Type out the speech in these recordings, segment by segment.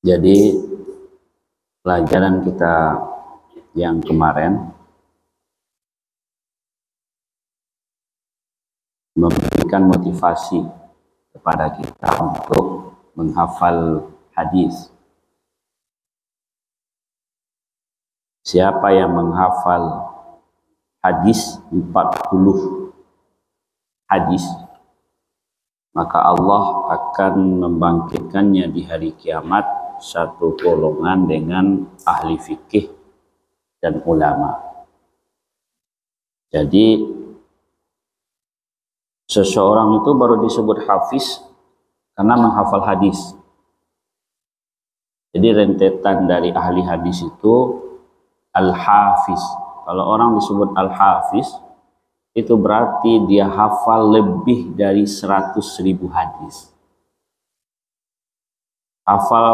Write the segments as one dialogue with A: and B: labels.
A: Jadi pelajaran kita yang kemarin memberikan motivasi kepada kita untuk menghafal hadis. Siapa yang menghafal hadis 40 hadis, maka Allah akan membangkitkannya di hari kiamat satu golongan dengan ahli fikih dan ulama. Jadi seseorang itu baru disebut hafiz karena menghafal hadis. Jadi rentetan dari ahli hadis itu al-hafiz. Kalau orang disebut al-hafiz, itu berarti dia hafal lebih dari 100.000 hadis. Hafal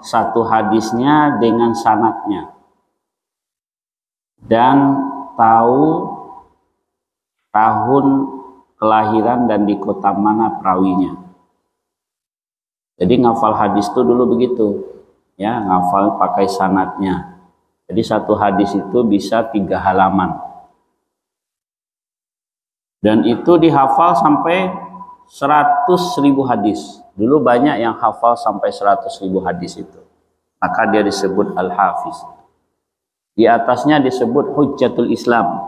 A: satu hadisnya dengan sanadnya. Dan tahu tahun kelahiran dan di kota mana perawinya. Jadi ngafal hadis itu dulu begitu. Ya, ngafal pakai sanadnya. Jadi satu hadis itu bisa 3 halaman. Dan itu dihafal sampai 100.000 hadis. Dulu banyak yang hafal sampai 100.000 hadis itu. Maka dia disebut al-hafiz. Di atasnya disebut hujjatul Islam.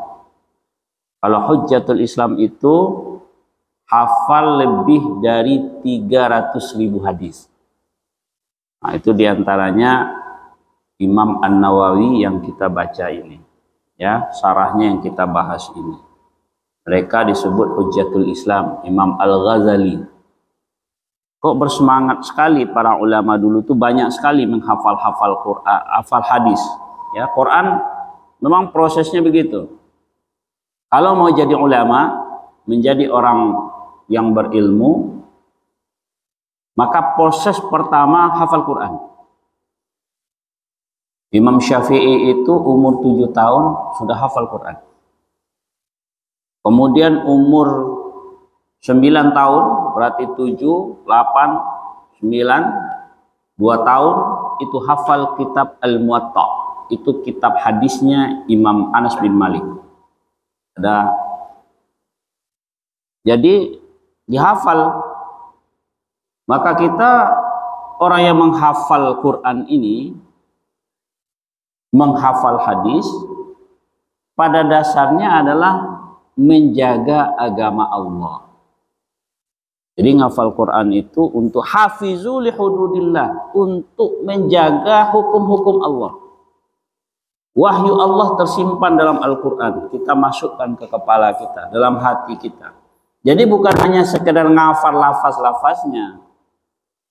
A: Kalau hujjatul Islam itu hafal lebih dari 300.000 hadis. Nah, itu diantaranya Imam An-Nawawi yang kita baca ini. Ya, sarahnya yang kita bahas ini. Mereka disebut hujjatul Islam, Imam Al-Ghazali. Kok bersemangat sekali para ulama dulu tuh banyak sekali menghafal-hafal Quran, hafal hadis. Ya, Quran memang prosesnya begitu. Kalau mau jadi ulama, menjadi orang yang berilmu, maka proses pertama hafal Quran. Imam Syafi'i itu umur 7 tahun sudah hafal Quran. Kemudian umur 9 tahun, berarti 7, 8, 9, 2 tahun itu hafal kitab Al-Muwatta. Itu kitab hadisnya Imam Anas bin Malik. Jadi dihafal. Maka kita orang yang menghafal Quran ini, menghafal hadis, pada dasarnya adalah menjaga agama Allah. Jadi ngafal Quran itu untuk hafizu li hududillah, untuk menjaga hukum-hukum Allah. Wahyu Allah tersimpan dalam Al-Quran, kita masukkan ke kepala kita, dalam hati kita. Jadi bukan hanya sekedar ngafal lafaz-lafaznya.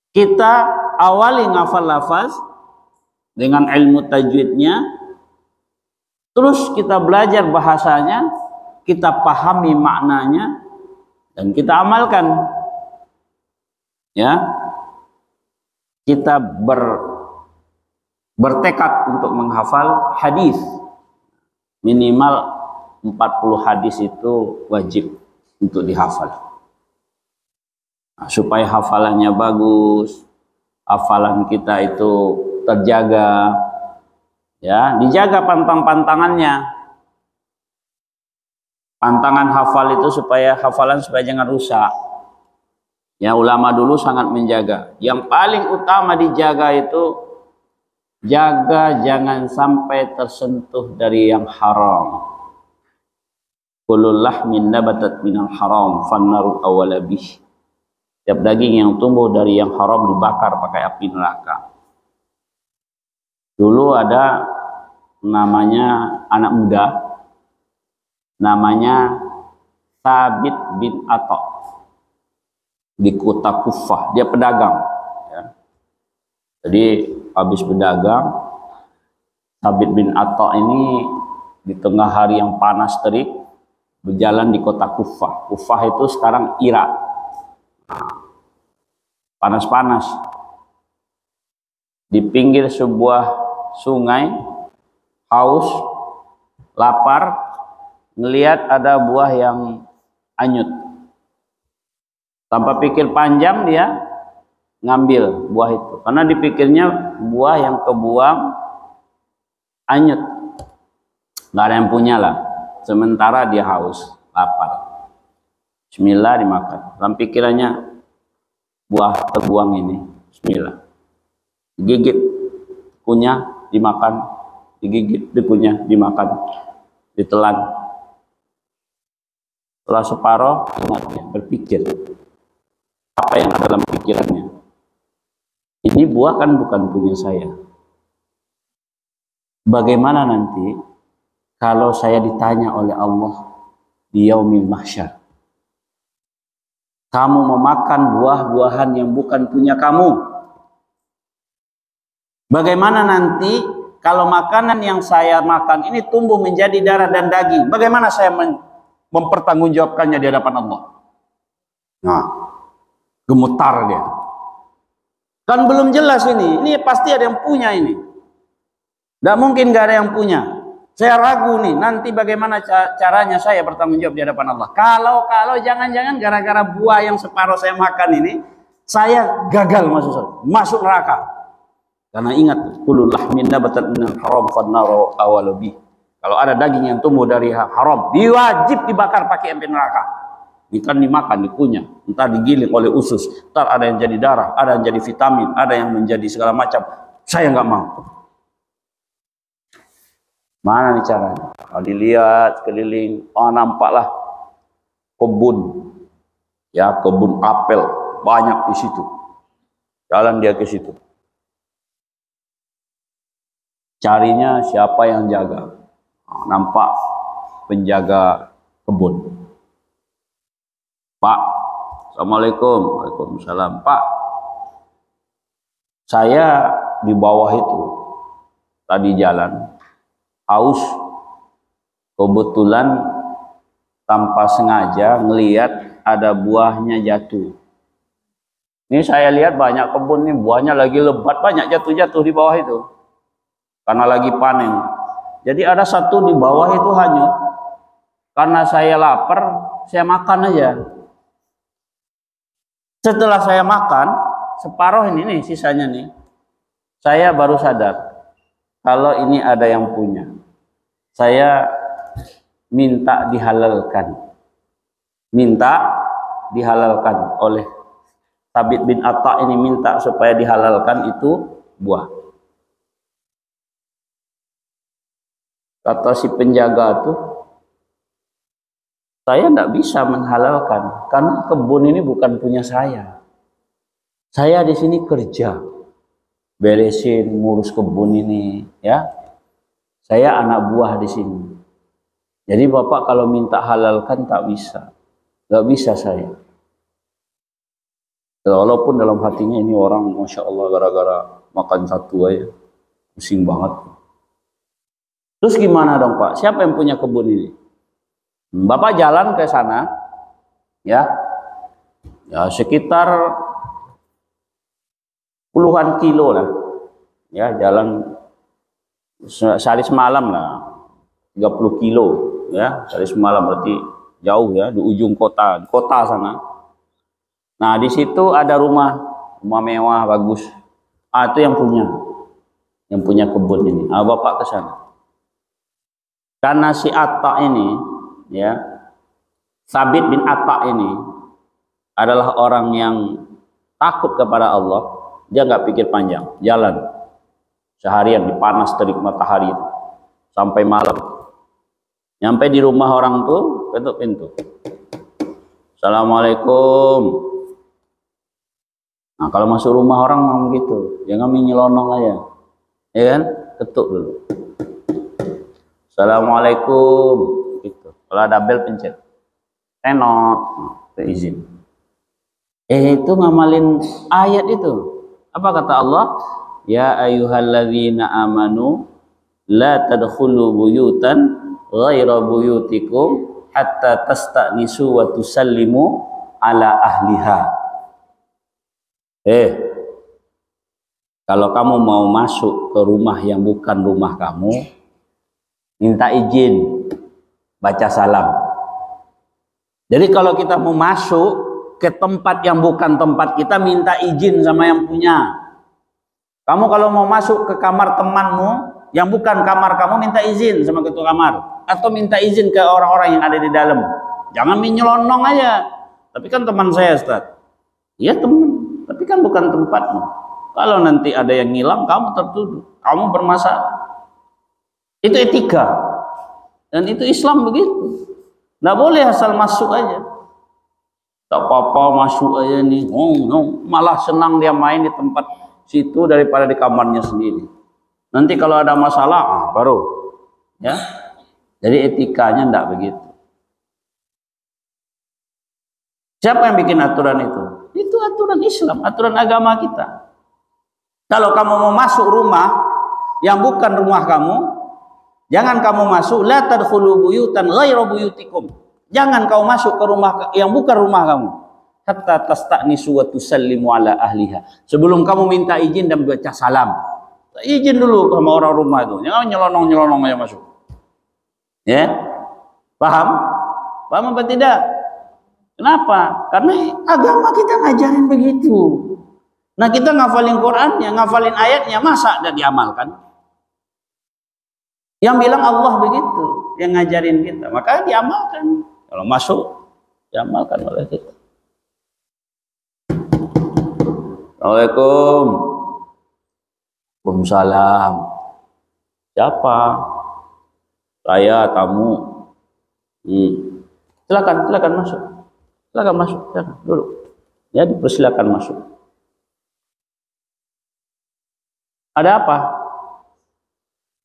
A: Kita awali ngafal lafaz dengan ilmu tajwidnya, terus kita belajar bahasanya, kita pahami maknanya, dan kita amalkan. Ya, kita bertekad untuk menghafal hadis. Minimal 40 hadis itu wajib untuk dihafal. Nah, supaya hafalannya bagus, hafalan kita itu terjaga, ya, dijaga pantang-pantangannya. Pantangan hafal itu supaya hafalan supaya jangan rusak. Ya, ulama dulu sangat menjaga. Yang paling utama dijaga itu jaga jangan sampai tersentuh dari yang haram. Kullu lahmin nabatat minal haram fannaru awwala bih. Setiap daging yang tumbuh dari yang haram dibakar pakai api neraka. Dulu ada namanya anak muda, namanya Thabit bin Atha di kota Kufah. Dia pedagang. Ya. Jadi habis berdagang, Thabit bin Atha ini di tengah hari yang panas terik berjalan di kota Kufah. Kufah itu sekarang Irak. Panas-panas. Di pinggir sebuah sungai, haus, lapar, ngelihat ada buah yang anyut. Tanpa pikir panjang dia ngambil buah itu karena dipikirnya buah yang kebuang anyut, nggak ada yang punya lah. Sementara dia haus, lapar. Bismillah dimakan. Dalam pikirannya buah terbuang ini, Bismillah. Digigit, kunyah, dimakan, digigit, dikunyah, dimakan, ditelan. Setelah separoh, ingatnya, berpikir apa yang ada dalam pikirannya. Ini buah kan bukan punya saya. Bagaimana nanti kalau saya ditanya oleh Allah di yaumil mahsyar, kamu memakan buah-buahan yang bukan punya kamu? Bagaimana nanti kalau makanan yang saya makan ini tumbuh menjadi darah dan daging? Bagaimana saya mempertanggungjawabkannya di hadapan Allah? Nah, gemetar dia. Kan belum jelas ini. Ini pasti ada yang punya ini. Tidak mungkin gak ada yang punya. Saya ragu nih, nanti bagaimana caranya saya bertanggung jawab di hadapan Allah. Kalau jangan-jangan gara-gara buah yang separuh saya makan ini, saya gagal masuk neraka. Karena ingat, kullu lahmin nabatan minal haram fannaru awwalubi. Kalau ada daging yang tumbuh dari haram, diwajib dibakar pakai api neraka. Ini kan dimakan, dikunyah, entar digiling oleh usus, entar ada yang jadi darah, ada yang jadi vitamin, ada yang menjadi segala macam. Saya nggak mau. Mana nih caranya? Kalau dilihat sekeliling, oh nampaklah kebun, ya kebun apel banyak di situ. Jalan dia ke situ. Carinya siapa yang jaga? Nampak penjaga kebun. Pak, Assalamualaikum. Waalaikumsalam. Pak, saya di bawah itu tadi jalan haus, kebetulan tanpa sengaja ngelihat ada buahnya jatuh. Ini saya lihat banyak kebun nih, buahnya lagi lebat, banyak jatuh-jatuh di bawah itu karena lagi panen. Jadi ada satu di bawah itu hanyut. Karena saya lapar, saya makan aja. Setelah saya makan, separuh ini nih sisanya nih, saya baru sadar kalau ini ada yang punya. Saya minta dihalalkan. Minta dihalalkan oleh Thabit bin Atta ini, minta supaya dihalalkan itu buah. Kata si penjaga tuh, saya tidak bisa menghalalkan karena kebun ini bukan punya saya. Saya di sini kerja, beresin, ngurus kebun ini, ya. Saya anak buah di sini. Jadi Bapak kalau minta halalkan tak bisa, nggak bisa saya. Walaupun dalam hatinya ini orang, masya Allah, gara-gara makan satu aja, pusing banget. Terus gimana dong Pak? Siapa yang punya kebun ini? Bapak jalan ke sana, ya sekitar puluhan kilo lah, ya jalan sehari semalam lah, 30 kilo, ya sehari semalam berarti jauh ya, di ujung kota, di kota sana. Nah di situ ada rumah mewah bagus, itu yang punya kebun ini. Bapak ke sana. Karena si Atta ini, ya Thabit bin Atta ini adalah orang yang takut kepada Allah, dia nggak pikir panjang, jalan seharian di panas terik matahari itu sampai malam. Nyampe di rumah orang tuh, ketuk pintu. Assalamualaikum. Nah kalau masuk rumah orang mau gitu, jangan nyelonong aja, ya kan? Ketuk dulu. Assalamualaikum. Gitu. Kalau ada bel pencet. Tenot, izin. Itu ngamalin ayat itu. Apa kata Allah? Ya ayyuhalladzina amanu la tadkhulu buyutan ghaira buyutikum hatta tasta'nisu wa tusallimu ala ahliha. Kalau kamu mau masuk ke rumah yang bukan rumah kamu, minta izin, baca salam. Jadi kalau kita mau masuk ke tempat yang bukan tempat kita, minta izin sama yang punya. Kamu kalau mau masuk ke kamar temanmu yang bukan kamar kamu, minta izin sama ketua kamar, atau minta izin ke orang-orang yang ada di dalam. Jangan menyelonong aja. Tapi kan teman saya, Ustaz. Iya teman, tapi kan bukan tempatmu. Kalau nanti ada yang hilang, kamu tertuduh, kamu bermasalah. Itu etika. Dan itu Islam begitu. Nggak boleh asal masuk aja. Tak apa-apa masuk aja nih. Malah senang dia main di tempat situ daripada di kamarnya sendiri. Nanti kalau ada masalah, baru. Ya. Jadi etikanya nggak begitu. Siapa yang bikin aturan itu? Itu aturan Islam, aturan agama kita. Kalau kamu mau masuk rumah yang bukan rumah kamu, jangan kamu masuk. La tadkhulu buyutan ghairu buyutikum. Jangan kau masuk ke rumah yang bukan rumah kamu. Hatta tasta'nisu wa tusallimu ala ahliha. Sebelum kamu minta izin dan baca salam. Izin dulu sama orang rumah itu. Jangan nyelonong-nyelonong aja masuk. Ya? Paham? Paham apa tidak? Kenapa? Karena agama kita ngajarin begitu. Nah, kita ngafalin Qur'annya, ngafalin ayatnya, masa tidak diamalkan? Yang bilang Allah begitu, yang ngajarin kita, maka diamalkan. Kalau masuk, diamalkan oleh kita. Assalamualaikum. Waalaikumsalam. Siapa? Saya tamu. Silakan masuk. Silakan masuk, silakan duduk. Ya, dipersilakan masuk. Ada apa?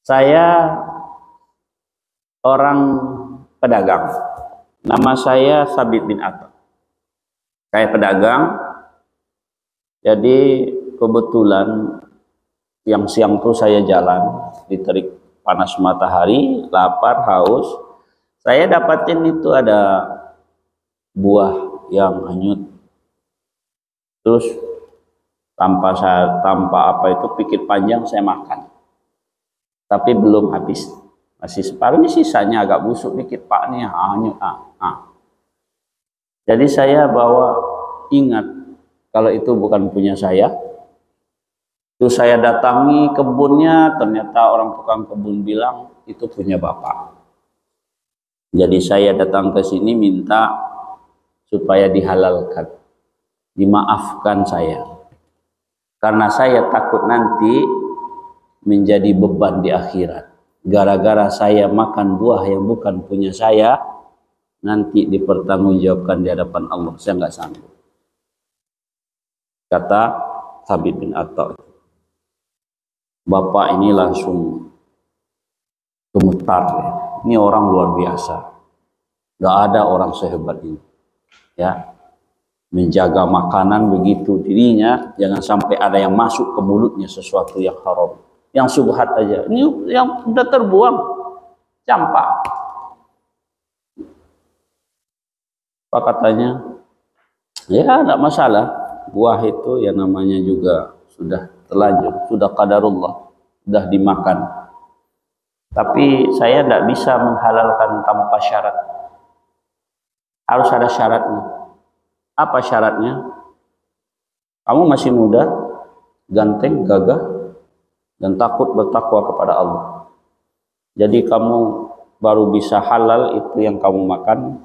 A: Saya orang pedagang. Nama saya Sabit bin Atta. Saya pedagang. Jadi kebetulan siang-siang tuh saya jalan, diterik panas matahari, lapar, haus. Saya dapatin itu ada buah yang hanyut. Terus tanpa apa itu pikir panjang saya makan. Tapi belum habis. Masih separuh, ini sisanya agak busuk dikit Pak nih, hanyut. Jadi saya bawa, ingat kalau itu bukan punya saya. Itu saya datangi kebunnya, ternyata orang tukang kebun bilang itu punya Bapak. Jadi saya datang ke sini minta supaya dihalalkan, dimaafkan saya. Karena saya takut nanti menjadi beban di akhirat. Gara-gara saya makan buah yang bukan punya saya, nanti dipertanggungjawabkan di hadapan Allah. Saya nggak sanggup. Kata Sabit bin Atta. Bapak ini langsung gemetar. Ini orang luar biasa. Gak ada orang sehebat ini. Ya, menjaga makanan begitu dirinya, jangan sampai ada yang masuk ke mulutnya sesuatu yang haram, yang subhat aja. Ini yang sudah terbuang, campak. Apa katanya? Ya, tidak masalah. Buah itu yang namanya juga sudah terlanjur, sudah qadarullah, sudah dimakan. Tapi saya tidak bisa menghalalkan tanpa syarat. Harus ada syaratnya. Apa syaratnya? Kamu masih muda, ganteng, gagah, dan takut bertakwa kepada Allah. Jadi kamu baru bisa halal itu yang kamu makan.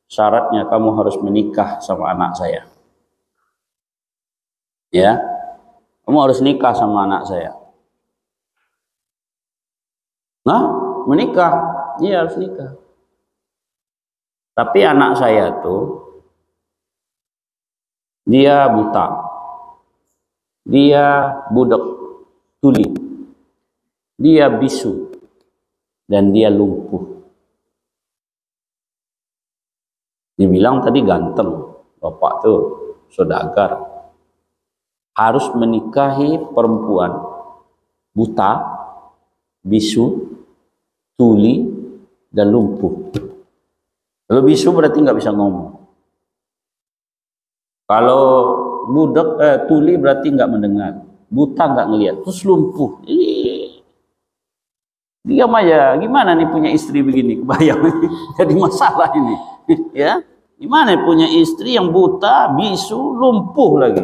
A: Syaratnya kamu harus menikah sama anak saya. Ya, kamu harus nikah sama anak saya. Nah, menikah, iya harus nikah. Tapi anak saya tuh dia buta, dia budak tuli, dia bisu, dan dia lumpuh. Dibilang tadi ganteng, bapak tuh saudagar, harus menikahi perempuan buta, bisu, tuli, dan lumpuh. Kalau bisu berarti nggak bisa ngomong. Kalau budak tuli berarti nggak mendengar, buta nggak ngelihat, terus lumpuh. Diam aja, gimana nih punya istri begini? Kebayang jadi masalah ini, ya. Gimana punya istri yang buta, bisu, lumpuh lagi?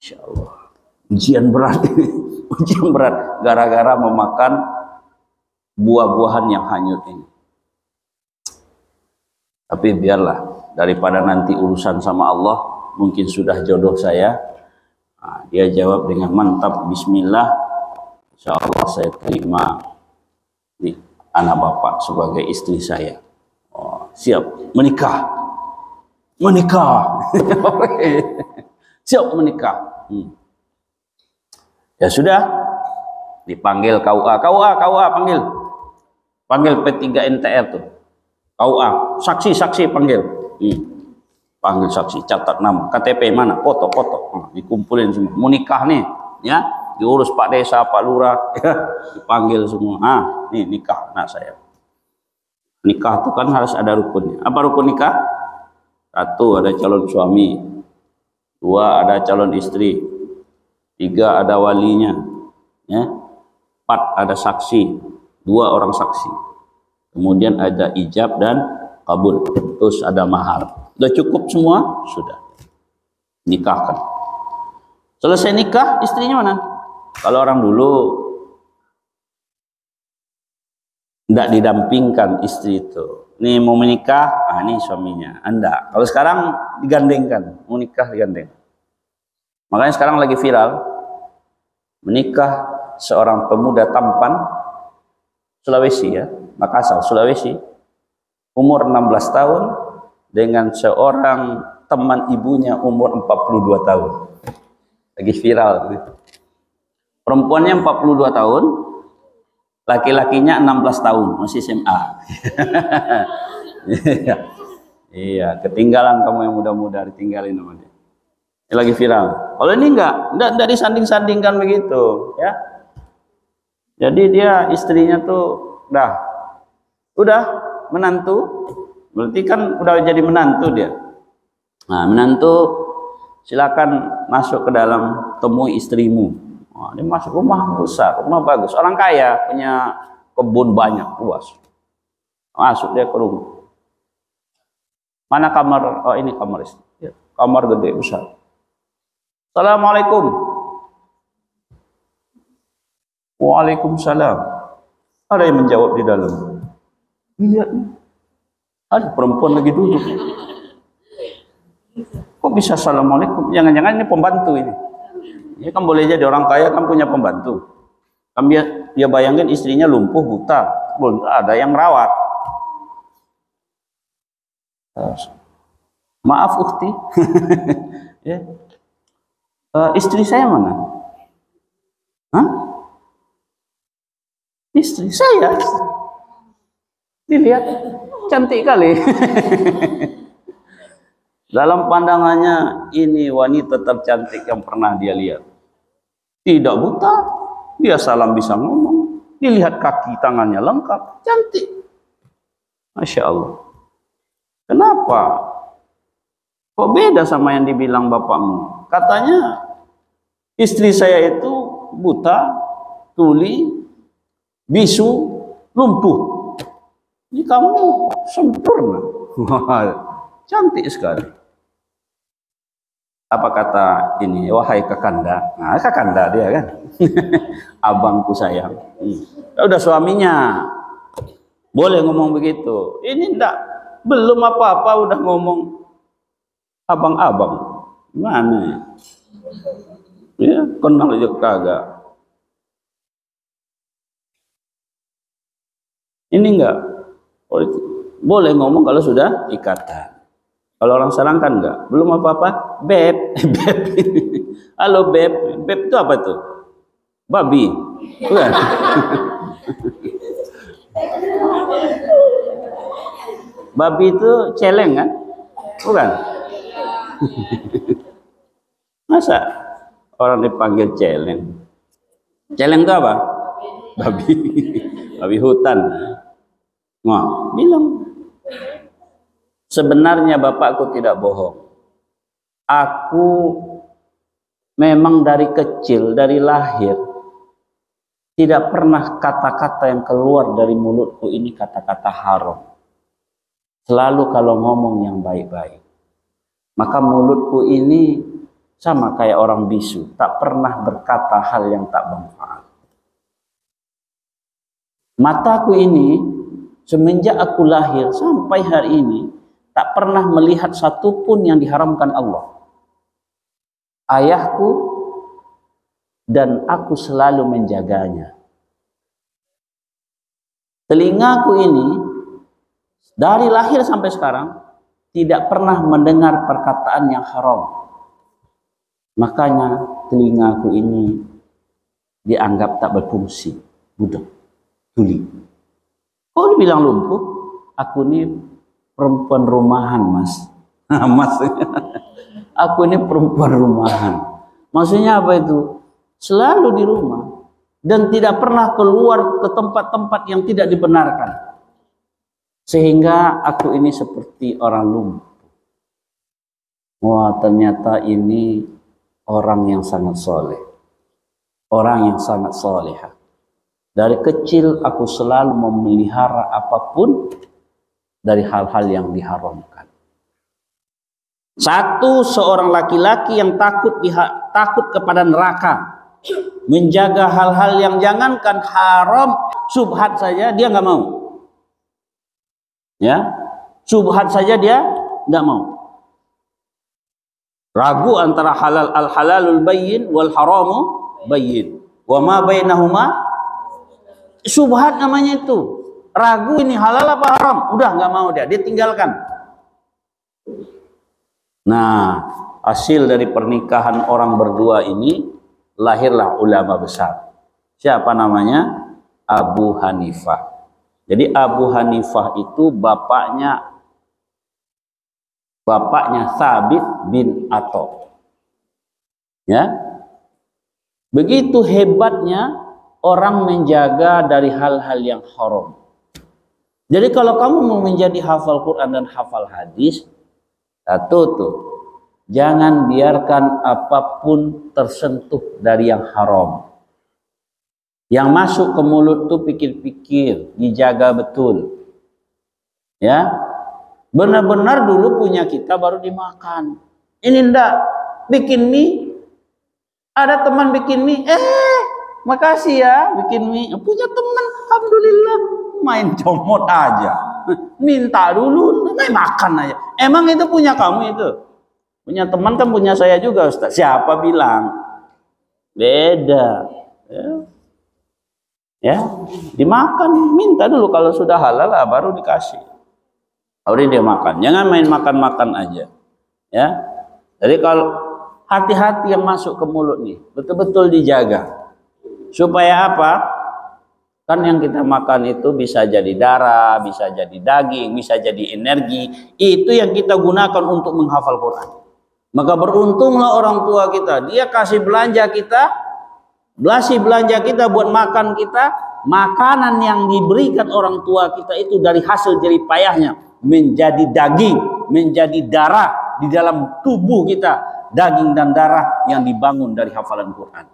A: Insya Allah. Ujian berat ini. Ujian berat. Gara-gara memakan buah-buahan yang hanyut ini. Tapi biarlah. Daripada nanti urusan sama Allah. Mungkin sudah jodoh saya. Nah, dia jawab dengan mantap. Bismillah. Insya Allah saya terima anak bapak sebagai istri saya. Oh, siap menikah. Siap menikah. Ya sudah, dipanggil KUA panggil P3 NTR tuh. KUA, saksi panggil. Panggil saksi, catat nama, KTP mana, foto. Dikumpulin semua. Mau nikah nih, ya. Diurus Pak Desa, Pak Lurah, ya. Dipanggil semua. Nih nikah anak saya. Nikah itu kan harus ada rukunnya. Apa rukun nikah? 1, ada calon suami. 2, ada calon istri. 3, ada walinya. Ya. 4, ada saksi. 2 orang saksi. Kemudian ada ijab dan kabul. Terus ada mahar. Sudah cukup semua? Sudah. Nikahkan. Selesai nikah, istrinya mana? Kalau orang dulu tidak didampingkan istri itu. Nih mau menikah, ini suaminya. Anda. Kalau sekarang digandengkan, mau nikah digandeng. Makanya sekarang lagi viral menikah seorang pemuda tampan Sulawesi, ya, Makassar, Sulawesi, umur 16 tahun dengan seorang teman ibunya umur 42 tahun. Lagi viral. Perempuannya 42 tahun, laki-lakinya 16 tahun, masih SMA. Iya, ketinggalan kamu yang muda-muda, ditinggalin sama dia. Ini lagi viral. Kalau ini enggak disanding-sandingkan begitu, ya. Jadi dia istrinya tuh udah menantu, berarti kan udah jadi menantu dia. Nah, menantu silakan masuk ke dalam, temui istrimu. Nah, dia masuk rumah besar, rumah bagus, orang kaya, punya kebun banyak, luas. Masuk dia ke rumah. Mana kamar? Oh, ini kamar istri. Ya, kamar gede besar. Assalamualaikum. Waalaikumsalam. Ada yang menjawab di dalam. Lihat, ada perempuan lagi duduk. Kok bisa assalamualaikum? Jangan-jangan ini pembantu ini. Ini kan boleh jadi orang kaya kan punya pembantu. Kan dia bayangin istrinya lumpuh buta, belum ada yang rawat. Maaf ukhti, ya. Istri saya mana? Hah? Istri saya. Dilihat, cantik kali. Dalam pandangannya ini wanita tercantik yang pernah dia lihat. Tidak buta, dia salam bisa ngomong. Dilihat kaki tangannya lengkap, cantik. Masya Allah. Kenapa? Kok beda sama yang dibilang bapakmu? Katanya istri saya itu buta, tuli, bisu, lumpuh. Ini kamu sempurna. Cantik sekali. Apa kata ini? Wahai kakanda. Nah, kakanda dia kan. Abangku sayang. Udah suaminya. Boleh ngomong begitu. Ini enggak. Belum apa-apa udah ngomong abang-abang. Gimana ya? Kenal aja kagak. Ini enggak. Boleh ngomong kalau sudah ikatan. Kalau orang sekarang kan enggak, belum apa-apa, beb, beb. Halo beb, beb itu apa tuh? Babi, bukan? Babi itu celeng kan? Bukan? Masa orang dipanggil celeng? Celeng itu apa? Babi, babi hutan. Nah, bilang. Sebenarnya bapakku tidak bohong. Aku memang dari kecil, dari lahir, tidak pernah kata-kata yang keluar dari mulutku ini kata-kata haram. selalu kalau ngomong yang baik-baik. Maka mulutku ini sama kayak orang bisu, tak pernah berkata hal yang tak bermanfaat. Mataku ini semenjak aku lahir sampai hari ini tak pernah melihat satupun yang diharamkan Allah. Ayahku dan aku selalu menjaganya. Telingaku ini dari lahir sampai sekarang tidak pernah mendengar perkataan yang haram. Makanya telingaku ini dianggap tak berfungsi, budak, tuli. Kok dibilang lumpuh? Aku ini perempuan rumahan, Mas. Maksudnya, aku ini perempuan rumahan. Maksudnya apa itu? Selalu di rumah dan tidak pernah keluar ke tempat-tempat yang tidak dibenarkan. Sehingga aku ini seperti orang lumpuh. Wah, ternyata ini orang yang sangat soleh. Orang yang sangat solehah. Dari kecil aku selalu memelihara apapun dari hal-hal yang diharamkan. Satu, seorang laki-laki yang takut kepada neraka. Menjaga hal-hal yang jangankan haram, subhat saja dia nggak mau. Ya, subhat saja dia nggak mau. Ragu antara al-halalul bayyin wal haramu bayyin. Wa ma bainahuma subhat namanya itu. Ragu ini halal apa haram, udah nggak mau dia tinggalkan. Nah, hasil dari pernikahan orang berdua ini lahirlah ulama besar. Siapa namanya? Abu Hanifah. Jadi Abu Hanifah itu bapaknya Thabit bin Atha. Ya. Begitu hebatnya orang menjaga dari hal-hal yang haram. Jadi kalau kamu mau menjadi hafal Quran dan hafal hadis, jangan biarkan apapun tersentuh dari yang haram. Yang masuk ke mulut tuh pikir-pikir, dijaga betul. Ya. Benar-benar dulu punya kita baru dimakan. Ini ndak bikin mie. Ada teman bikin mie, makasih ya bikin mie. Punya teman, alhamdulillah, main comot aja. Minta dulu, makan aja. Emang itu punya kamu itu? Punya teman kan punya saya juga, Ustaz. Siapa bilang? Beda. Ya, dimakan, minta dulu kalau sudah halal lah baru dikasih. Baru dia makan. Jangan main makan-makan aja. Ya. Jadi kalau hati-hati yang masuk ke mulut nih, betul-betul dijaga. Supaya apa? Kan yang kita makan itu bisa jadi darah, bisa jadi daging, bisa jadi energi. Itu yang kita gunakan untuk menghafal Quran. Maka beruntunglah orang tua kita. Dia kasih belanja kita buat makan kita. Makanan yang diberikan orang tua kita itu dari hasil jerih payahnya menjadi daging, menjadi darah di dalam tubuh kita. Daging dan darah yang dibangun dari hafalan Quran,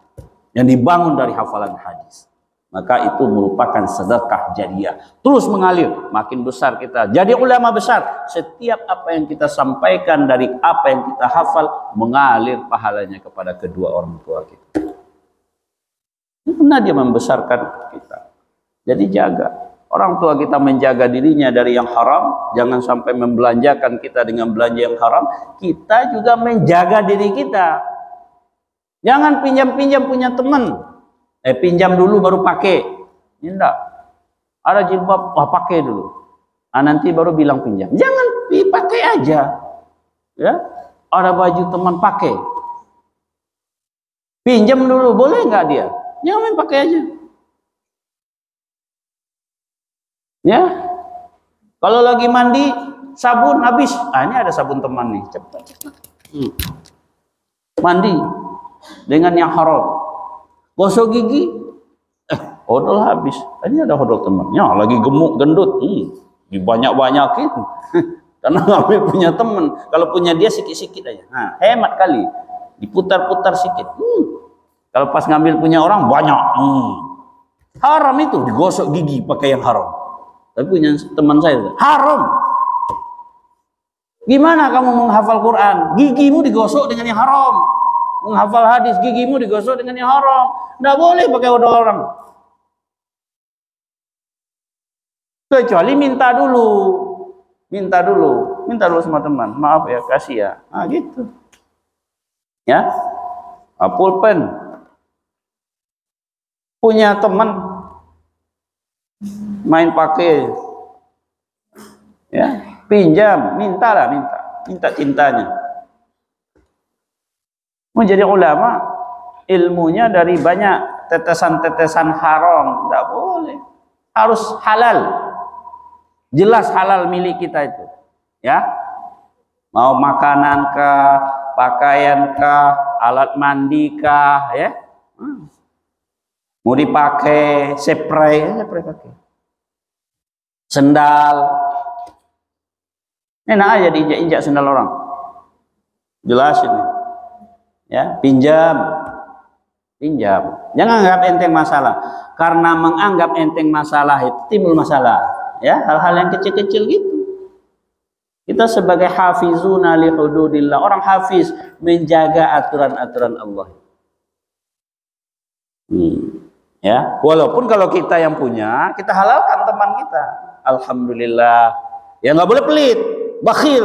A: yang dibangun dari hafalan hadis. Maka itu merupakan sedekah jariah. Terus mengalir, makin besar kita jadi ulama besar. Setiap apa yang kita sampaikan dari apa yang kita hafal mengalir pahalanya kepada kedua orang tua kita. Karena dia membesarkan kita. Jadi jaga. Orang tua kita menjaga dirinya dari yang haram. Jangan sampai membelanjakan kita dengan belanja yang haram. Kita juga menjaga diri kita. Jangan pinjam-pinjam punya teman. Pinjam dulu baru pakai. Tidak. Ada jilbab, pakai dulu. Nanti baru bilang pinjam. Jangan dipakai aja. Ya. Ada baju teman pakai. Pinjam dulu, boleh nggak dia? Jangan main pakai aja. Ya. Kalau lagi mandi, sabun habis. Ini ada sabun teman nih. Cepat. Mandi dengan yang haram. Gosok gigi, odol habis. Ini ada odol temannya, lagi gemuk gendut, dibanyak-banyakin. Karena ngambil punya teman. Kalau punya dia sikit-sikit aja. Nah, hemat kali, diputar-putar sikit. Kalau pas ngambil punya orang banyak. Haram itu digosok gigi pakai yang haram. Tapi punya teman saya haram. Gimana kamu menghafal Quran? Gigimu digosok dengan yang haram. Menghafal hadis, gigimu digosok dengan yang haram. Nggak boleh pakai odol orang. Kecuali minta dulu. Minta dulu sama teman. Maaf ya, kasih ya. Nah gitu. Ya. Pulpen. Punya teman main pakai. Ya, pinjam, minta cintanya. Mau jadi ulama, ilmunya dari banyak tetesan-tetesan haram, tidak boleh. Harus halal. Jelas halal milik kita itu. Ya. Mau makanan kah, pakaian kah, alat mandi kah, ya. Mau dipakai spray pakai. Sendal. Enak aja diinjak-injak sendal orang. Jelas ini. Ya, pinjam. Jangan anggap enteng masalah. Karena menganggap enteng masalah itu timbul masalah. Ya, hal-hal yang kecil-kecil gitu. Kita sebagai hafizuna li hududillah, orang hafiz menjaga aturan-aturan Allah. Ya, walaupun kalau kita yang punya, kita halalkan teman kita. Alhamdulillah. Ya nggak boleh pelit, bakhil.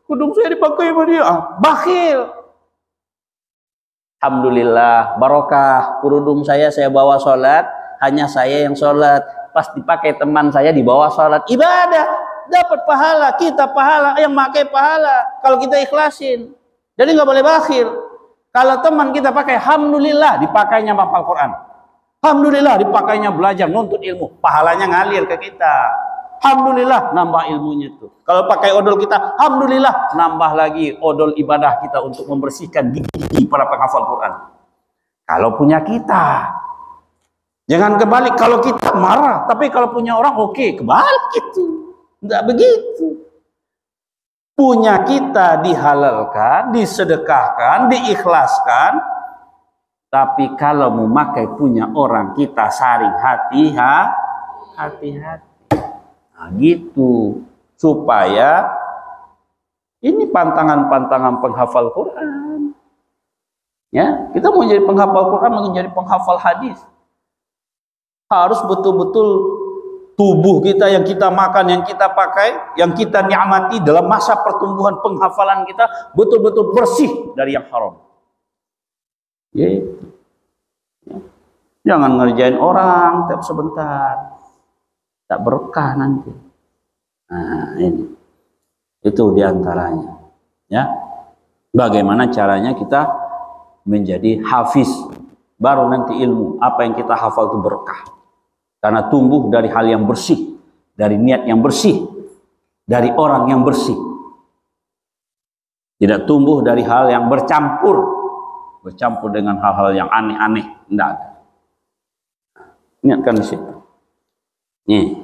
A: Kudung saya dipakai sama dia, bakhil. Alhamdulillah, barokah. Kerudung saya bawa sholat, hanya saya yang sholat. Pas dipakai teman saya dibawa sholat, ibadah, dapat pahala, kita pahala, yang pakai pahala. Kalau kita ikhlasin, jadi nggak boleh bakhil. Kalau teman kita pakai, alhamdulillah, dipakainya hafal Quran. Alhamdulillah, dipakainya belajar, nuntut ilmu, pahalanya ngalir ke kita. Alhamdulillah, nambah ilmunya itu. Kalau pakai odol kita, alhamdulillah, nambah lagi odol ibadah kita untuk membersihkan gigi para penghafal Quran. Kalau punya kita, jangan kebalik. Kalau kita marah, tapi kalau punya orang oke, kebalik itu. Enggak begitu. Punya kita dihalalkan, disedekahkan, diikhlaskan. Tapi kalau memakai punya orang, kita saring hati-hati. Nah, gitu. Supaya ini pantangan-pantangan penghafal Quran. Ya, kita mau jadi penghafal Quran, mau jadi penghafal hadis. Harus betul-betul tubuh kita yang kita makan, yang kita pakai, yang kita nikmati dalam masa pertumbuhan penghafalan kita betul-betul bersih dari yang haram. Ya, jangan ngerjain orang tiap sebentar, tak berkah nanti. Nah, ini itu diantaranya. Ya, bagaimana caranya kita menjadi hafiz, baru nanti ilmu apa yang kita hafal itu berkah. Karena tumbuh dari hal yang bersih, dari niat yang bersih, dari orang yang bersih. Tidak tumbuh dari hal yang bercampur dengan hal-hal yang aneh-aneh. Tidak ada. Ingatkan di situ. Nih.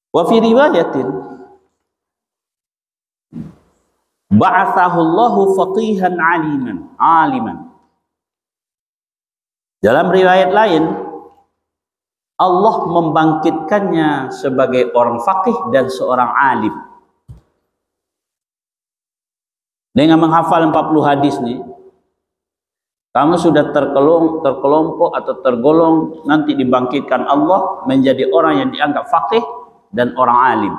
A: Wa fi riwayatin ba'athahu Allahu faqihan aliman. Dalam riwayat lain, Allah membangkitkannya sebagai orang faqih dan seorang alim. Dengan menghafal 40 hadis nih, kamu sudah terkelompok atau tergolong nanti dibangkitkan Allah menjadi orang yang dianggap faqih dan orang alim.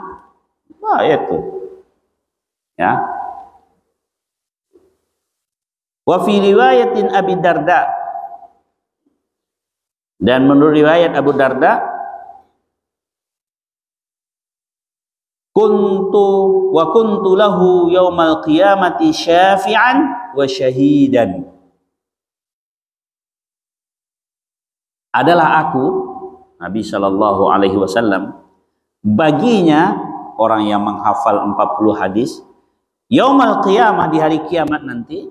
A: Nah, itu. Ya. Wa fi riwayatin Abi Darda, dan menurut riwayat Abu Darda, kuntu lahu yaumal qiyamati syafi'an wa syahidan. Adalah aku, Nabi Shallallahu Alaihi Wasallam, baginya orang yang menghafal 40 hadis, yaumal qiyamah, di hari kiamat nanti,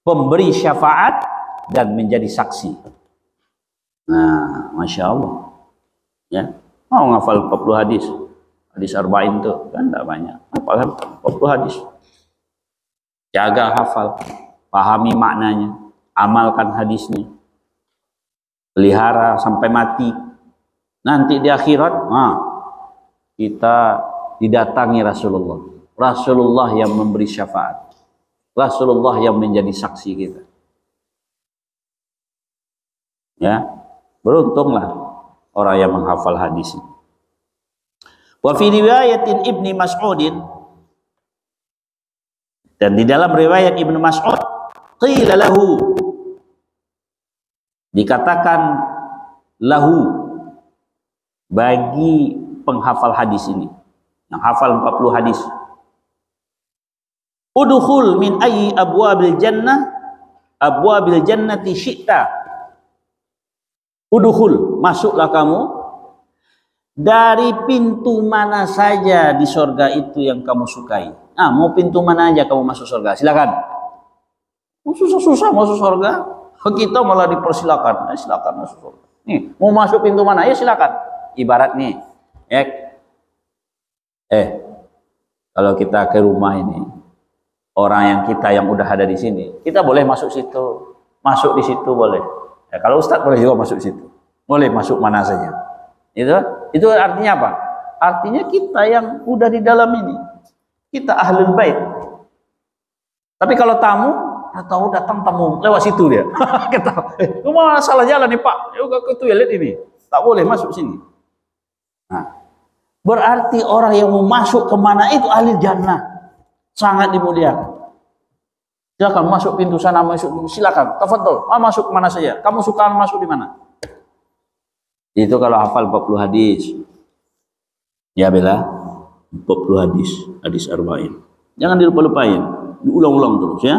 A: pemberi syafaat dan menjadi saksi. Nah, Masya Allah. Ya, mau ngafal 40 hadis. Hadis arba'in tuh kan tidak banyak. Hafal 40 hadis. Jaga hafal, pahami maknanya, amalkan hadisnya. Pelihara sampai mati. Nanti di akhirat, kita didatangi Rasulullah. Rasulullah yang memberi syafaat. Rasulullah yang menjadi saksi kita. Ya, beruntunglah orang yang menghafal hadis ini. Wa fi riwayatin Ibni Mas'udin, dan di dalam riwayat Ibnu Mas'ud, qila lahu, dikatakan lahu bagi penghafal hadis ini, yang hafal 40 hadis, udkhul min ayyi abwabil jannati syi'ta. Udkhul, masuklah kamu dari pintu mana saja di surga itu yang kamu sukai. Nah, mau pintu mana aja kamu masuk surga, silakan. Susah-susah masuk surga, kita malah dipersilakan. Silakan masuk surga. Nih, mau masuk pintu mana? Ya silakan. Ibarat nih, kalau kita ke rumah ini, orang yang udah ada di sini, kita boleh masuk situ, masuk di situ boleh. Ya, kalau Ustadz boleh juga masuk situ, boleh masuk mana saja. Itu artinya apa? Artinya kita yang udah di dalam ini, kita ahlul bait. Tapi kalau tamu, atau datang tamu lewat situ dia, kita, cuma salah jalan nih Pak, juga ke toilet ini, tak boleh masuk sini. Nah, berarti orang yang mau masuk kemana itu ahli jannah, sangat dimuliakan. Silakan masuk pintu sana, masuk, silakan, tafadhol, masuk mana saja, kamu suka masuk di mana. Itu kalau hafal 40 hadis. Ya bela, 40 hadis, hadis arba'in. Jangan dilupa-lupain, diulang-ulang terus ya.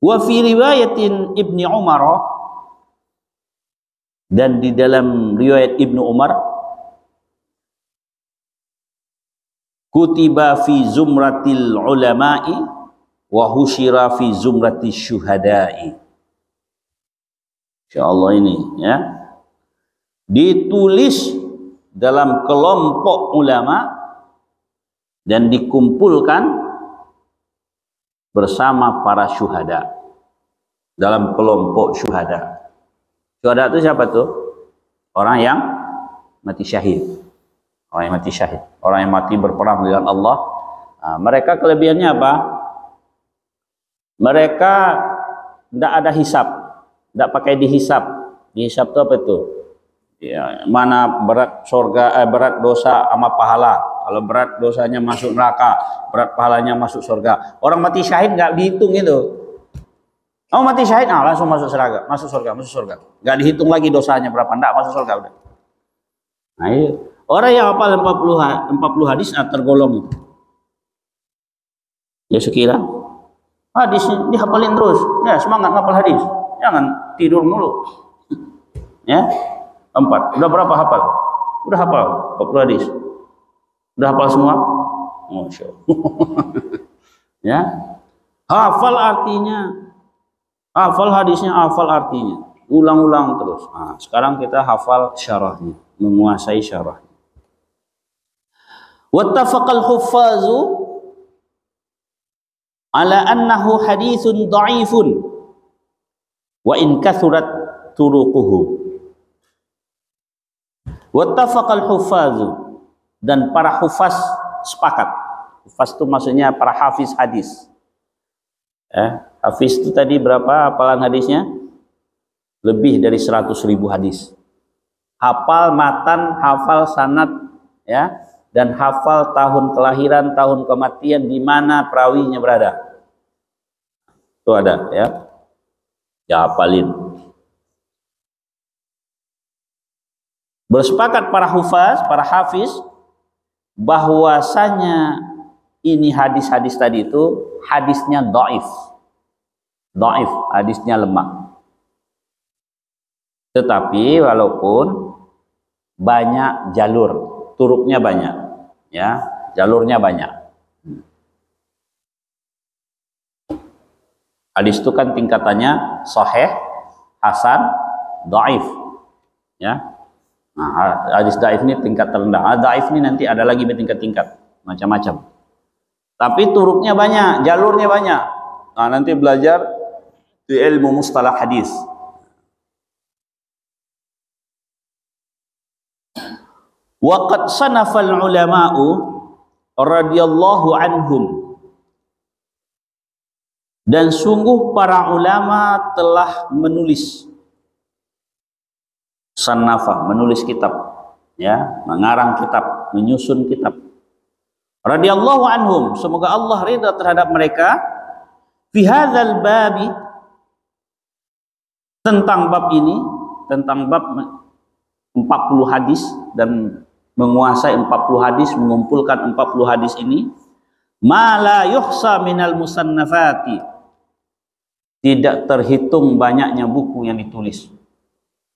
A: Wa fi riwayatin Ibni Umar, dan di dalam riwayat Ibnu Umar, kutiba fi zumratil ulama'i wa husyira fi zumratis syuhada'i. Insyaallah ini ya, ditulis dalam kelompok ulama dan dikumpulkan bersama para syuhada dalam kelompok syuhada. Syuhada itu siapa tuh? Orang yang mati syahid. Orang yang mati syahid, orang yang mati berperang dengan Allah. Nah, mereka kelebihannya apa? Mereka tidak ada hisab, tidak pakai dihisab. Dihisab itu apa itu? Ya, mana berat surga, berat dosa sama pahala. Kalau berat dosanya masuk neraka, berat pahalanya masuk surga. Orang mati syahid nggak dihitung itu. Oh mati syahid, langsung masuk surga, masuk surga. Nggak dihitung lagi dosanya berapa, nggak masuk surga udah. Nah, iya. Orang yang hafal 40 hadis tergolong itu. Ya sekira hadis dihafalin terus. Ya semangat ngapal hadis. Jangan tidur mulu. Ya. 4. Udah berapa hafal? Udah hafal 40 hadis. Udah hafal semua? Masya Allah. Ya. Hafal artinya. Hafal hadisnya, hafal artinya. Ulang-ulang terus. Nah, sekarang kita hafal syarahnya, menguasai syarah. Wattafaqal huffazu ala annahu haditsun dha'ifun wa in kathurat turuquhu. Wattafaqal huffazu, dan para hufaz sepakat. Hufaz itu maksudnya para hafiz hadis. Hafiz itu tadi berapa hafalan hadisnya? Lebih dari 100.000 hadis. Hafal matan, hafal sanad, ya, dan hafal tahun kelahiran, tahun kematian, di mana perawinya berada. Itu ada, ya. Ya hafalin. Bersepakat para hufaz, para hafiz, bahwasanya ini hadis-hadis tadi itu hadisnya dhaif. Dhaif, hadisnya lemah. Tetapi walaupun banyak jalur, turuknya banyak, ya, jalurnya banyak. Hadis itu kan tingkatannya sahih, hasan, dhaif, ya. Nah, hadis dhaif ini tingkat terendah. Dhaif ini nanti ada lagi bertingkat-tingkat, macam-macam. Tapi turuknya banyak, jalurnya banyak. Nah, nanti belajar di ilmu mustalah hadis. Wa qad sanafal ulama'u radhiyallahu anhum, dan sungguh para ulama telah menulis, sanafa, menulis kitab, ya, mengarang kitab, menyusun kitab. Radhiyallahu anhum, semoga Allah ridha terhadap mereka, fi hadzal babi, tentang bab ini, tentang bab 40 hadis dan menguasai 40 hadis, mengumpulkan 40 hadis ini, ma la yuhsa minal musannafati, tidak terhitung banyaknya buku yang ditulis.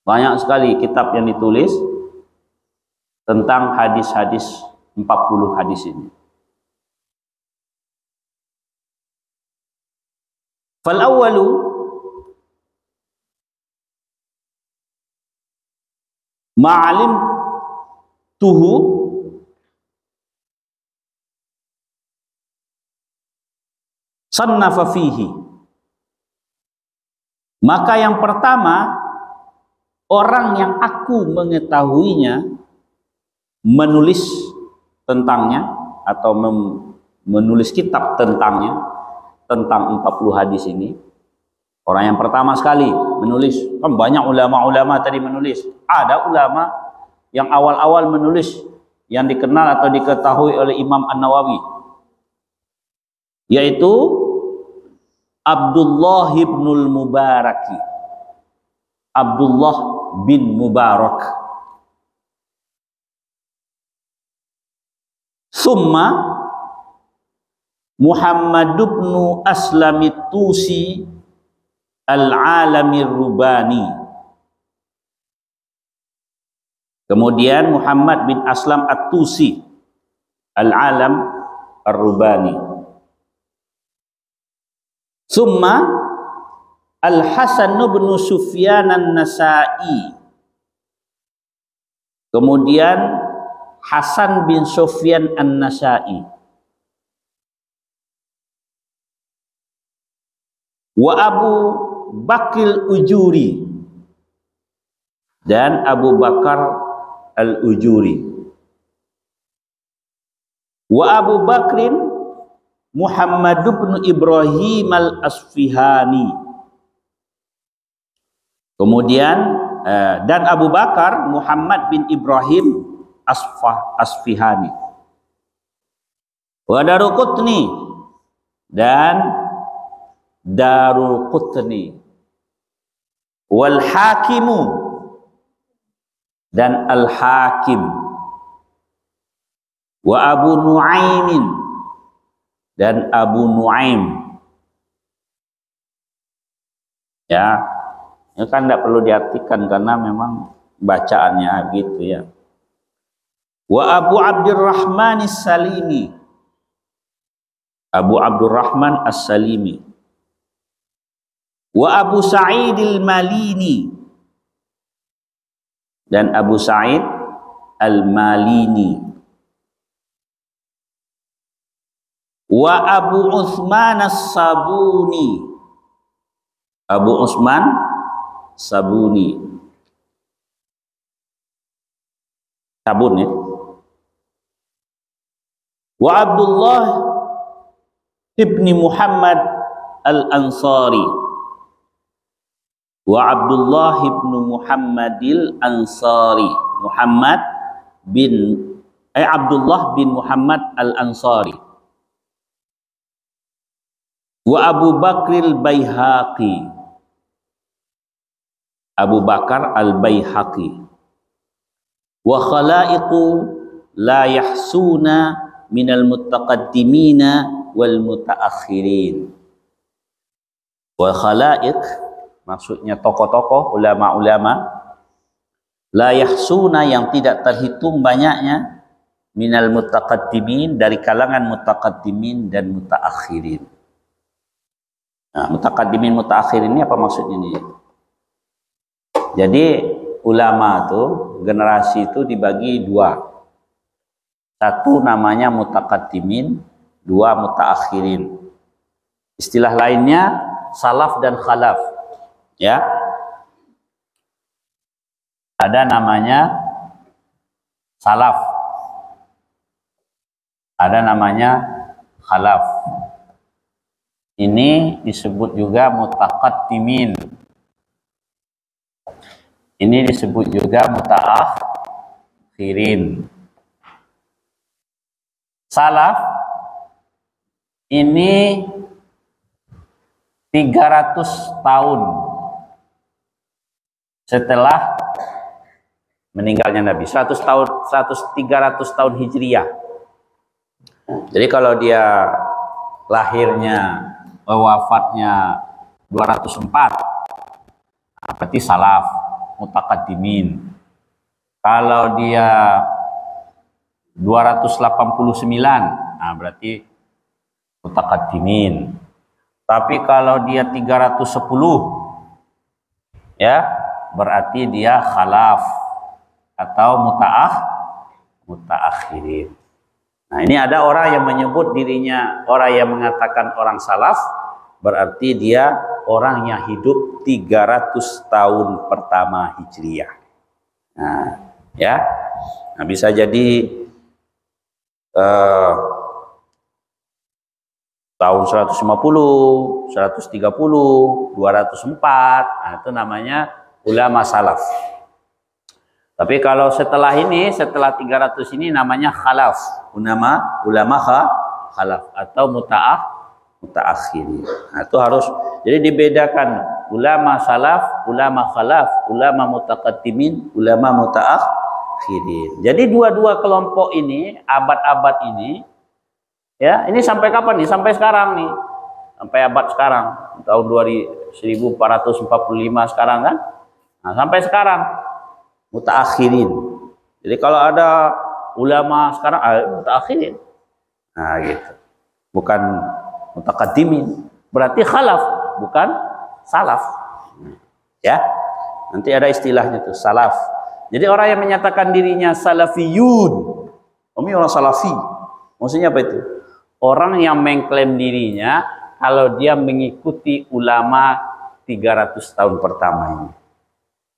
A: Banyak sekali kitab yang ditulis tentang hadis-hadis 40 hadis ini. Fal awwalu, ma'alim tuhu sannafa fihi, maka yang pertama, orang yang aku mengetahuinya menulis tentangnya atau menulis kitab tentangnya, tentang 40 hadis ini. Orang yang pertama sekali menulis, kan banyak ulama-ulama tadi menulis. Ada ulama yang awal-awal menulis, yang dikenal atau diketahui oleh Imam An-Nawawi, yaitu Abdullah ibnul Mubaraki, Abdullah bin Mubarak. Summa Muhammad ibn Aslam Tusi Al-Alamir Rubani. Kemudian Muhammad bin Aslam At-Tusi Al-Alam Ar-Rubani. Summa Al-Hasan bin Sufyan An-Nasa'i. Kemudian Hasan bin Sufyan An-Nasa'i. Wa Abu Bakr Ujuri, dan Abu Bakar Al-Ujuri. Wa Abu Bakrin Muhammad bin Ibrahim Al-Asfihani. Kemudian dan Abu Bakar Muhammad bin Ibrahim Asfihani. Wa Daruqutni, dan Daruqutni. Wal Hakimu, dan Al-Hakim. Wa Abu Nuaimin, dan Abu Nuaim. Ya, ini kan tidak perlu diartikan karena memang bacaannya gitu ya. Wa Abu Abdurrahman As-Salimi, Abu Abdurrahman As-Salimi. Wa Abu Sa'id Al-Malini, dan Abu Sa'id Al-Malini. Wa Abu Utsman As-Sabuni, Abu Utsman Sabuni. Sabun ya. Wa Abdullah ibni Muhammad Al-Ansari. Wa Abdullah ibn Muhammadil Ansari, Muhammad bin Abdullah bin Muhammad Al-Ansari. Wa Abu Bakril Baihaqi, Abu Bakar Al-Baihaqi. Wa khalaiqu la yahsuna minal muttaqaddimina wal mutaakhirin. Wa khalaiq, maksudnya tokoh-tokoh, ulama-ulama, la yahsuna, yang tidak terhitung banyaknya, minal mutaqaddimin, dari kalangan mutaqaddimin dan mutaakhirin. Nah, mutaqaddimin mutaakhirin ini apa maksudnya nih? Jadi ulama itu, generasi itu dibagi dua. Satu namanya mutaqaddimin, dua mutaakhirin. Istilah lainnya salaf dan khalaf. Ya, ada namanya salaf. Ada namanya khalaf. Ini disebut juga mutaqaddimin. Ini disebut juga mutaakhirin. Salaf ini 300 tahun setelah meninggalnya Nabi. 300 tahun Hijriyah. Jadi kalau dia lahirnya, wafatnya 204, berarti salaf, mutaqaddimin. Kalau dia 289, nah berarti mutaqaddimin. Tapi kalau dia 310, ya berarti dia khalaf atau mutaakhirin. Nah, ini ada orang yang menyebut dirinya, orang yang mengatakan orang salaf, berarti dia orang yang hidup 300 tahun pertama Hijriyah. Nah, ya. Nah, bisa jadi tahun 150, 130, 204, nah itu namanya ulama salaf. Tapi kalau setelah ini, setelah 300 ini namanya khalaf, ulama khalaf atau mutaakhir. Nah, itu harus, jadi dibedakan ulama salaf, ulama khalaf, ulama mutaqaddimin, ulama mutaakhirin. Jadi dua-dua kelompok ini, abad-abad ini, ya, ini sampai kapan nih? Sampai sekarang nih. Sampai abad sekarang, tahun 1445 sekarang kan? Nah, sampai sekarang mutaakhirin. Jadi kalau ada ulama sekarang mutaakhirin. Nah, gitu. Bukan mutaqaddimin. Berarti khalaf, bukan salaf. Ya. Nanti ada istilahnya tuh, salaf. Jadi orang yang menyatakan dirinya salafiyun, kami orang salafi. Maksudnya apa itu? Orang yang mengklaim dirinya kalau dia mengikuti ulama 300 tahun pertama ini.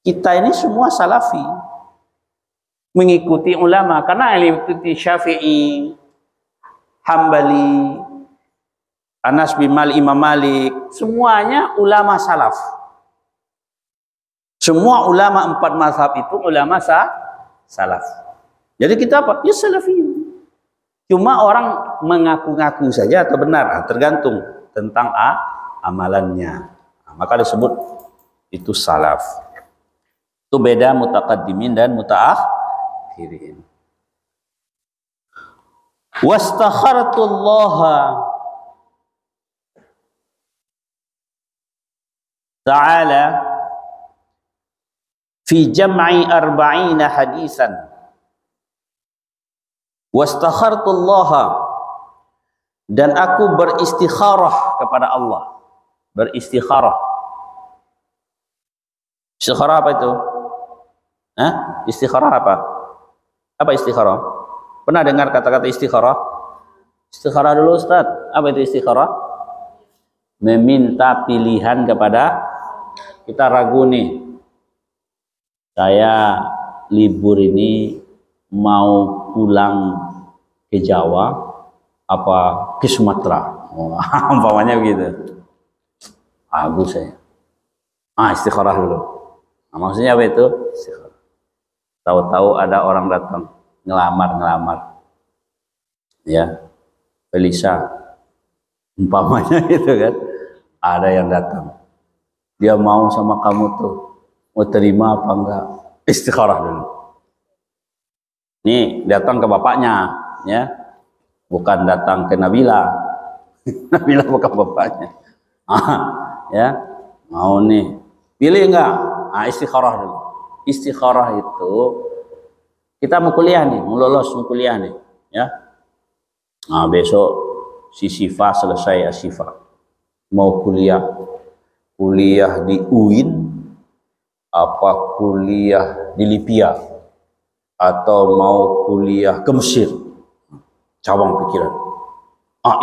A: Kita ini semua salafi. Mengikuti ulama. Karena mengikuti Syafi'i, Hambali, Anas bin Malik, Imam Malik. Semuanya ulama salaf. Semua ulama 4 mazhab itu ulama salaf. Jadi kita apa? Ya salafi. Cuma orang mengaku-ngaku saja atau benar, tergantung tentang amalannya. Nah, maka disebut itu salaf. Itu beda mutaqaddimin dan mutaakhirin. Wastakhartullaha ta'ala fi jam'i 40 hadisan. Wastakhartullaha, dan aku beristikharah kepada Allah. Beristikharah. Istikharah apa itu? Istikharah apa? Apa istikharah? Pernah dengar kata-kata istikharah? Istikharah dulu Ustaz. Apa itu istikharah? Meminta pilihan kepada, kita ragu nih. Saya libur ini mau pulang ke Jawa apa ke Sumatera, umpamanya begitu. Bagus saya. Istikharah dulu. Nah, maksudnya apa itu? Istikharah. Tahu-tahu ada orang datang ngelamar. Ya, Felisa, umpamanya gitu kan. Ada yang datang. Dia mau sama kamu tuh, mau terima apa enggak? Istikharah dulu. Nih datang ke bapaknya, ya, bukan datang ke Nabila. Nabila bukan bapaknya. Ya, mau nih, pilih enggak? Istikharah dulu. Istikharah itu kita mau kuliah nih, mau lolos mau kuliah nih, ya. Besok si Sifa selesai ya Sifa, mau kuliah di UIN apa kuliah di Libya, atau mau kuliah ke Mesir, cabang pikiran.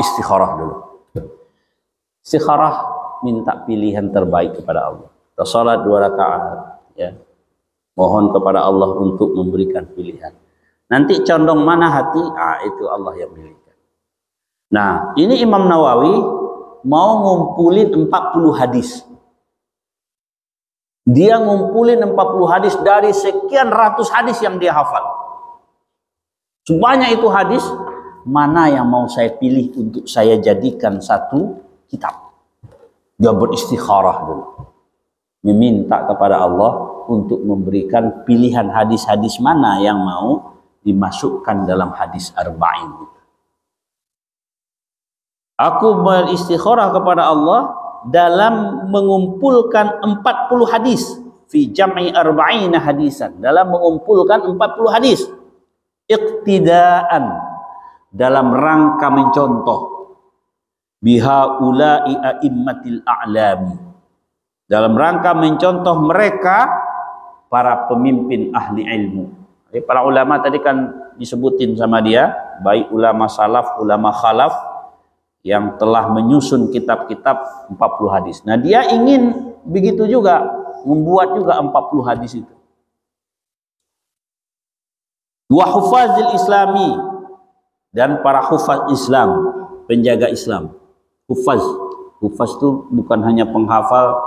A: Istikharah dulu. Istikharah minta pilihan terbaik kepada Allah. Kita salat 2 rakaat, ya. Mohon kepada Allah untuk memberikan pilihan. Nanti condong mana hati, itu Allah yang miliki. Nah, ini Imam Nawawi mau ngumpulin 40 hadis. Dia ngumpulin 40 hadis dari sekian ratus hadis yang dia hafal. Sebanyak itu hadis, mana yang mau saya pilih untuk saya jadikan satu kitab? Dia beristikharah dulu. Meminta kepada Allah untuk memberikan pilihan hadis-hadis mana yang mau dimasukkan dalam hadis arba'in. Aku beristikharah kepada Allah dalam mengumpulkan 40 hadis. Fi jam'i arba'ina hadisan. Dalam mengumpulkan 40 hadis. Iqtidaan. Dalam rangka mencontoh. Biha ula'i a'immatil a'lami. Dalam rangka mencontoh mereka para pemimpin ahli ilmu. Jadi para ulama tadi kan disebutin sama dia, baik ulama salaf, ulama khalaf yang telah menyusun kitab-kitab 40 hadis. Nah, dia ingin begitu juga, membuat juga 40 hadis itu. Wa hufazil islami, dan para hufaz Islam, penjaga Islam. Hufaz itu bukan hanya penghafal,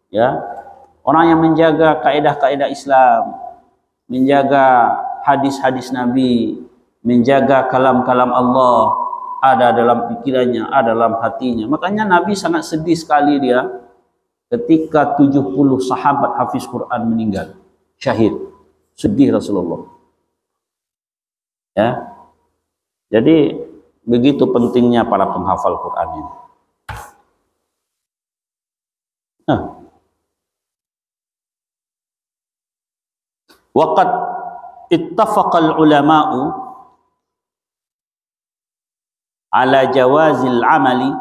A: ya, orang yang menjaga kaidah-kaidah Islam, menjaga hadis-hadis Nabi, menjaga kalam-kalam Allah, ada dalam pikirannya, ada dalam hatinya. Makanya Nabi sangat sedih sekali dia ketika 70 sahabat hafiz Quran meninggal, syahid. Sedih Rasulullah. Ya. Jadi begitu pentingnya para penghafal Quran ini. Waqad ittafaqal ulama'u ala jawazil amali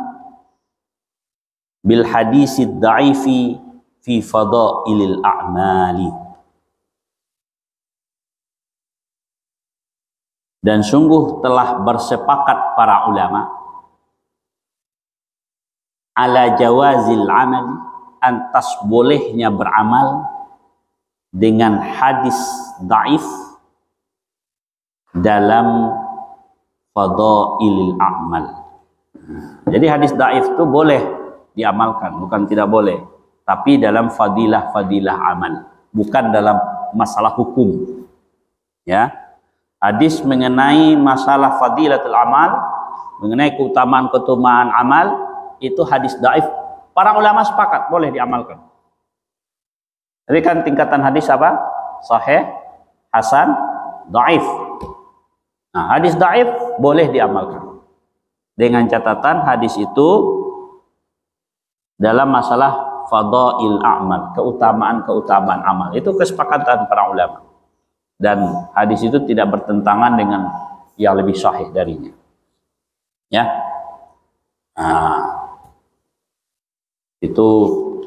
A: bil hadisid da'ifi fi fadailil a'mali. Dan sungguh telah bersepakat para ulama ala jawazil amali, antas bolehnya beramal dengan hadis daif dalam fadailil a'mal. Jadi hadis daif itu boleh diamalkan, bukan tidak boleh, tapi dalam fadilah-fadilah amal, bukan dalam masalah hukum. Ya. Hadis mengenai masalah fadilatul amal, mengenai keutamaan-keutamaan amal, itu hadis daif. Para ulama sepakat boleh diamalkan. Jadi kan tingkatan hadis apa? Sahih, hasan, daif. Nah, hadis daif boleh diamalkan. Dengan catatan hadis itu dalam masalah fadail a'mal, keutamaan-keutamaan amal. Itu kesepakatan para ulama. Dan hadis itu tidak bertentangan dengan yang lebih sahih darinya. Ya. Nah, itu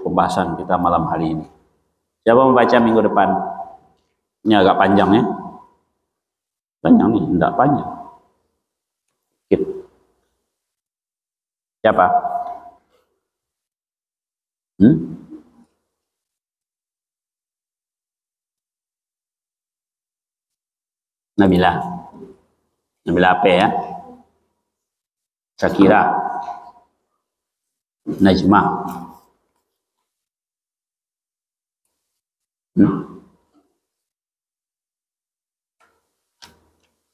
A: pembahasan kita malam hari ini. Siapa membaca minggu depan? Ini agak panjang ya. Panjang nih, enggak panjang. Skip. Siapa? Nabila. Nabila apa ya? Syakira. Najma.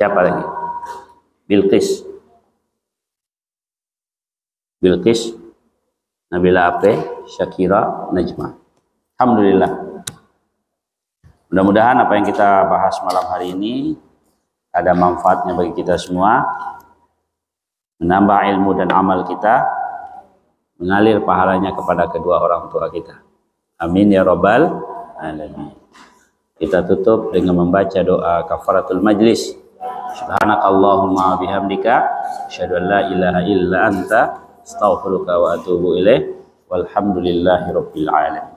A: Siapa lagi? Bilqis. Bilqis. Nabila Ape, Syakira, Najma. Alhamdulillah. Mudah-mudahan apa yang kita bahas malam hari ini ada manfaatnya bagi kita semua, menambah ilmu dan amal kita, mengalir pahalanya kepada kedua orang tua kita. Amin ya rabbal alamin. Kita tutup dengan membaca doa kafaratul majlis. Subhanakallahumma bihamdika asyhadu an la ilaha illa anta astaghfiruka wa atubu ilaih. Walhamdulillahi rabbil alamin.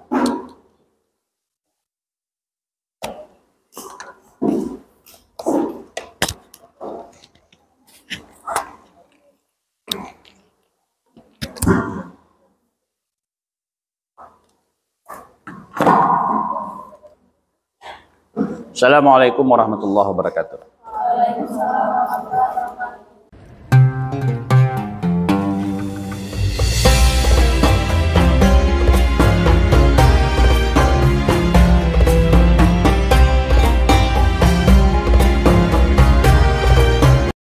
A: Assalamualaikum warahmatullahi wabarakatuh.
B: Waalaikumsalam.